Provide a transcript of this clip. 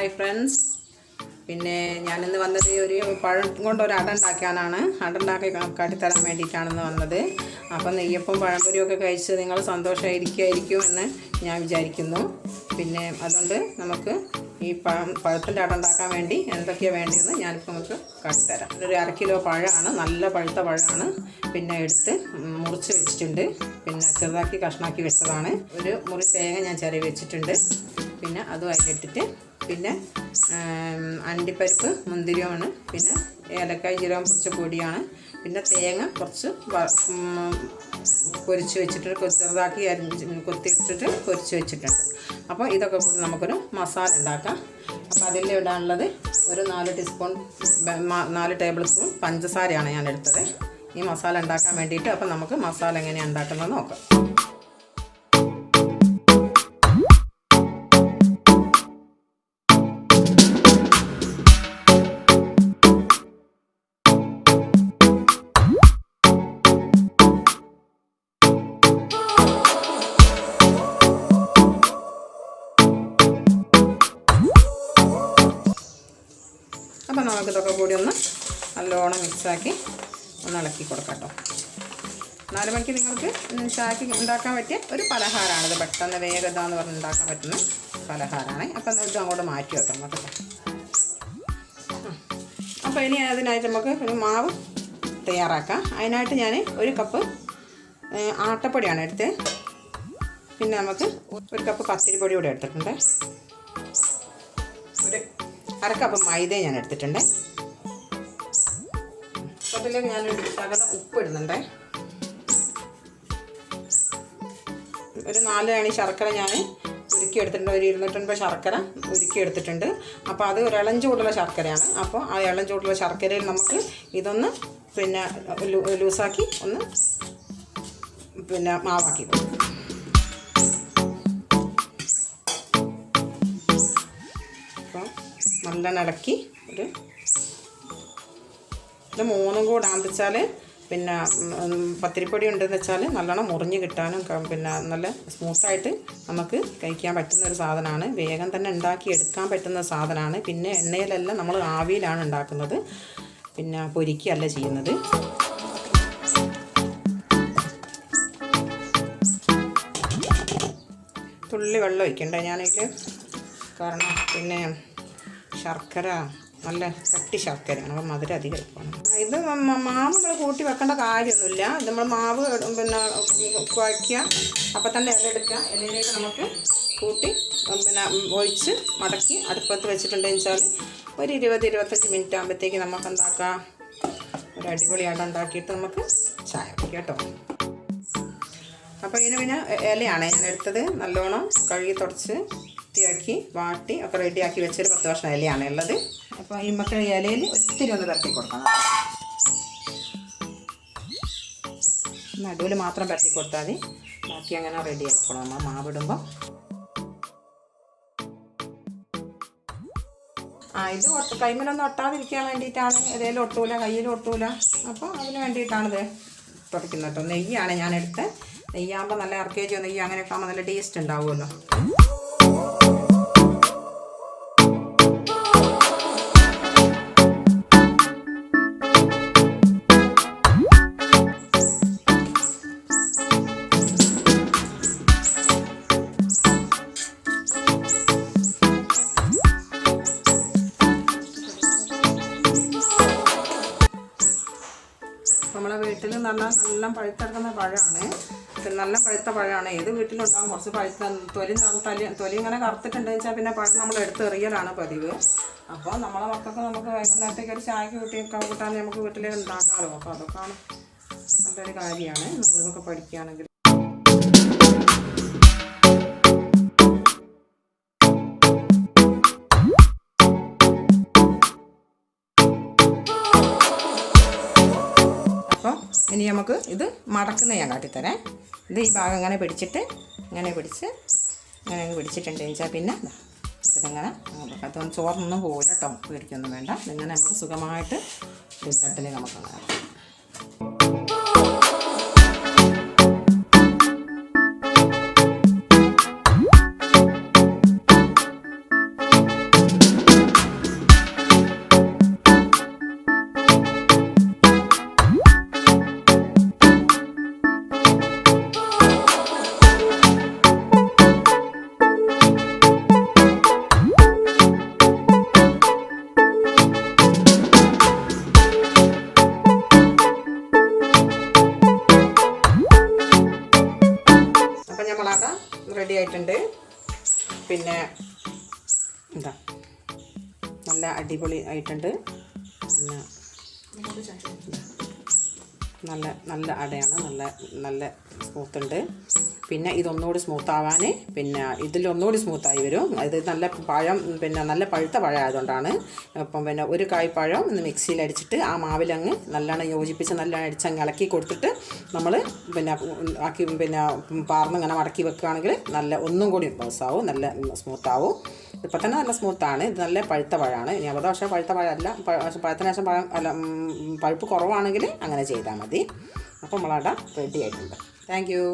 Hi friends. പിന്നെ ഞാനിന്ന് വന്നത് ഒരു പഴം കൊണ്ട് ഒരു അട ഉണ്ടാക്കാനാണ്. അട ഉണ്ടാക്കി കാട്ടിത്തരാൻ വേണ്ടിയിട്ടാണെന്ന് വന്നത്. അപ്പം നെയ്യപ്പം പഴംപൊരിയൊക്കെ കഴിച്ച് നിങ്ങൾ സന്തോഷമായിരിക്കുമായിരിക്കും എന്ന് ഞാൻ വിചാരിക്കുന്നു. പിന്നെ അതുകൊണ്ട് നമുക്ക് ഈ പഴത്തിൻ്റെ അട ഉണ്ടാക്കാൻ വേണ്ടി എന്തൊക്കെയാണ് വേണ്ടതെന്ന് ഞാനിപ്പോൾ നമുക്ക് കാട്ടിത്തരാം. ഒരു 1/2 കിലോ പഴമാണ്, നല്ല പഴുത്ത പഴമാണ്. പിന്നെ എടുത്ത് മുറിച്ച് വെച്ചിട്ടുണ്ട്. പിന്നെ ചെറുതാക്കി കഷ്ണാക്കി വെച്ചതാണ്. ഒരു മുറി തേങ്ങ ഞാൻ ചിരവി വെച്ചിട്ടുണ്ട്. പിന്നെ അതും അതിലിട്ടിട്ട് പിന്നെ അണ്ടിപ്പരിപ്പ് മുന്തിരിയുമാണ്. പിന്നെ ഏലക്കായ് ജീരകം പൊടിച്ച പൊടിയാണ്. പിന്നെ തേങ്ങ കുറച്ച് പൊരിച്ച് വെച്ചിട്ട് ചെറുതാക്കി കൊത്തിയിട്ടിട്ട് പൊരിച്ച് വെച്ചിട്ടുണ്ട്. അപ്പോൾ ഇതൊക്കെ കൂടി നമുക്കൊരു മസാല ഉണ്ടാക്കാം. അപ്പോൾ അതിൽ ഇടാനുള്ളത് ഒരു 4 ടേബിൾ സ്പൂൺ പഞ്ചസാരയാണ് ഞാൻ എടുത്തത് ഈ മസാല ഉണ്ടാക്കാൻ വേണ്ടിയിട്ട്. അപ്പോൾ നമുക്ക് മസാല എങ്ങനെയാണ് ഉണ്ടാക്കുന്നത് നോക്കാം. അപ്പോൾ നമുക്കിതൊക്കെ കൂടി ഒന്ന് നല്ലോണം മിക്സാക്കി ഒന്ന് ഇളക്കി കൊടുക്കാം കേട്ടോ. 4 മണിക്ക് നിങ്ങൾക്ക് ചായക്ക് ഉണ്ടാക്കാൻ പറ്റിയ ഒരു പലഹാരമാണിത്. പെട്ടെന്ന് വേഗത എന്ന് പറഞ്ഞ് ഉണ്ടാക്കാൻ പറ്റുന്ന പലഹാരമാണ്. അപ്പം ഇത് അങ്ങോട്ട് മാറ്റി വെക്കാം നമുക്ക്. അപ്പോൾ ഇനി അതിനായിട്ട് നമുക്ക് ഒരു മാവ് തയ്യാറാക്കാം. അതിനായിട്ട് ഞാൻ 1 കപ്പ് ആട്ടപ്പൊടിയാണ് എടുത്തത്. പിന്നെ നമുക്ക് 1 കപ്പ് പത്തിരിപ്പൊടി കൂടെ എടുത്തിട്ടുണ്ട്. ഒരു 1/2 കപ്പ് മൈദ ഞാൻ എടുത്തിട്ടുണ്ട്. അതിൽ ഞാനൊരു ശകലം ഉപ്പ് ഇടുന്നുണ്ട്. ഒരു 4 അണി ശർക്കര ഞാൻ ഉരുക്കി എടുത്തിട്ടുണ്ട്. ഒരു 250 ശർക്കര ഉരുക്കി എടുത്തിട്ടുണ്ട്. അപ്പോൾ അത് ഒരു ഇളം ചൂടുള്ള ശർക്കരയാണ്. അപ്പോൾ ആ ഇളം ചൂടുള്ള ശർക്കരയിൽ നമുക്ക് ഇതൊന്ന് പിന്നെ ലൂസാക്കി ഒന്ന് പിന്നെ മാവാക്കി കൊടുക്കും. നല്ലോണം ഇളക്കി ഒരു 3 കൂടെ ആണെന്ന് പിന്നെ പത്തിരിപ്പൊടി ഉണ്ടെന്ന് വെച്ചാൽ നല്ലോണം മുറിഞ്ഞ് കിട്ടാനും പിന്നെ നല്ല സ്മൂത്തായിട്ട് നമുക്ക് കഴിക്കാൻ പറ്റുന്ന ഒരു സാധനമാണ്. വേഗം തന്നെ ഉണ്ടാക്കി എടുക്കാൻ പറ്റുന്ന സാധനമാണ്. പിന്നെ എണ്ണയിലെല്ലാം നമ്മൾ ആവിയിലാണ് ഉണ്ടാക്കുന്നത്, പിന്നെ പൊരിക്കുകയല്ല ചെയ്യുന്നത്. തുള്ളി വെള്ളം ഒഴിക്കണ്ടേ ഞാനതിൽ, കാരണം പിന്നെ ശർക്കര നല്ല കട്ടി ശർക്കരയാണ്. അപ്പോൾ മധുരം അധികം എടുക്കണം. ഇത് മാവ് നമ്മൾ കൂട്ടി വെക്കേണ്ട കാര്യമൊന്നുമില്ല. നമ്മൾ മാവ് പിന്നെ കുഴയ്ക്കുക, അപ്പം തന്നെ ഇല എടുക്കുക. ഇലയിലേക്ക് നമുക്ക് കൂട്ടി പിന്നെ ഒഴിച്ച് മടക്കി അടുപ്പത്ത് വെച്ചിട്ടുണ്ടെന്ന് വെച്ചാൽ ഒരു 20-25 മിനിറ്റ് ആകുമ്പോഴത്തേക്ക് നമുക്ക് എന്താക്കാം, ഒരു അടിപൊളിയായിട്ട് ഉണ്ടാക്കിയിട്ട് നമുക്ക് ചായ കുടിക്കാം കേട്ടോ. അപ്പോൾ ഇതിന് പിന്നെ ഇലയാണ് ഞാൻ എടുത്തത്. നല്ലോണം കഴുകി തുടച്ച് വൃത്തിയാക്കി വാട്ടി ഒക്കെ റെഡിയാക്കി വെച്ചൊരു 10 വർഷം ഇലയാണ് ഉള്ളത്. അപ്പോൾ ഈ മക്കൾ ഇലയിൽ ഒത്തിരി ഒന്ന് പരത്തി കൊടുക്കണം. നടുവിൽ മാത്രം പരത്തി കൊടുത്താൽ മതി. ബാക്കി അങ്ങനെ റെഡി ആക്കണം നമ്മൾ മാവിടുമ്പോൾ. ഇത് കൈമലൊന്നും ഒട്ടാതിരിക്കാൻ വേണ്ടിയിട്ടാണ്. ഏതെങ്കിലും ഒട്ടൂല, കയ്യിൽ ഒട്ടൂല. അപ്പോൾ അതിന് വേണ്ടിയിട്ടാണിത് തുടയ്ക്കുന്നത് കേട്ടോ. നെയ്യാണ് ഞാൻ എടുത്തത്. നെയ്യാകുമ്പോൾ നല്ല അർക്കേജോ നെയ്യ് അങ്ങനെയൊക്കെ ആകുമ്പോൾ നല്ല ടേസ്റ്റ് ഉണ്ടാവുമല്ലോ. നമ്മളെ വീട്ടിൽ നല്ല പഴുത്തെടുക്കുന്ന പഴമാണ്. നല്ല പഴുത്ത പഴമാണ്. ഏത് വീട്ടിലുണ്ടാകും. കുറച്ച് പഴുത്ത തൊലി ഇങ്ങനെ കറുത്തിട്ടുണ്ടെന്ന് വെച്ചാൽ പിന്നെ പഴം നമ്മൾ എടുത്തെറിയലാണ് പതിവ്. അപ്പോൾ നമ്മളെ മക്കൾക്ക് നമുക്ക് വൈകുന്നേരത്തേക്ക് ഒരു ചായക്ക് കൂട്ടാൻ നമുക്ക് വീട്ടിൽ ഉണ്ടാക്കാമല്ലോ. അപ്പോൾ അതൊക്കെയാണ് നല്ലൊരു കാര്യമാണ് നമ്മളിതൊക്കെ പഠിക്കുകയാണെങ്കിൽ. ഇനി നമുക്ക് ഇത് മടക്കുന്ന ഞാൻ കാട്ടിത്തരാം. ഇത് ഈ ഭാഗം ഇങ്ങനെ പിടിച്ചിട്ട് ഇങ്ങനെ പിടിച്ചിട്ടുണ്ടെന്ന് വെച്ചാൽ പിന്നെ ഇതിങ്ങനെ അതൊന്നും ചോറിനൊന്നും പോകില്ല കേട്ടോ. പേടിക്കൊന്നും വേണ്ട. ഇങ്ങനെ നമുക്ക് സുഖമായിട്ട് തട്ടിൽ നമുക്കങ്ങനെ പിന്നെ എന്താ നല്ല അടിപൊളി ആയിട്ടുണ്ട്. പിന്നെ നല്ല നല്ല അടയാണ്, നല്ല സ്മൂത്തുണ്ട്. പിന്നെ ഇതൊന്നുകൂടി സ്മൂത്താവാൻ പിന്നെ ഇതിലൊന്നുകൂടി സ്മൂത്തായി വരും. ഇത് നല്ല പഴം പിന്നെ നല്ല പഴുത്ത പഴം ആയതുകൊണ്ടാണ്. അപ്പം പിന്നെ ഒരു കായ് പഴം ഒന്ന് മിക്സിയിൽ അടിച്ചിട്ട് ആ മാവിലങ്ങ് നല്ലോണം യോജിപ്പിച്ച് നല്ലോണം അടിച്ചങ്ങ് ഇളക്കി കൊടുത്തിട്ട് നമ്മൾ പിന്നെ ആക്കി പിന്നെ പാർന്നിങ്ങനെ മടക്കി വെക്കുകയാണെങ്കിൽ നല്ല ഒന്നും കൂടി ബോസാവും, നല്ല സ്മൂത്താവും. ഇപ്പം തന്നെ നല്ല സ്മൂത്താണ്. ഇത് നല്ല പഴുത്ത പഴമാണ്. ഇനി അബദ്ധവശാൽ പഴുത്ത പഴമല്ല, പഴത്തിന് ശേഷം പഴം അല്ല പഴുപ്പ് കുറവാണെങ്കിൽ അങ്ങനെ ചെയ്താൽ മതി. അപ്പോൾ നമ്മളവിടെ റെഡി ആയിട്ടുണ്ട്. Thank you.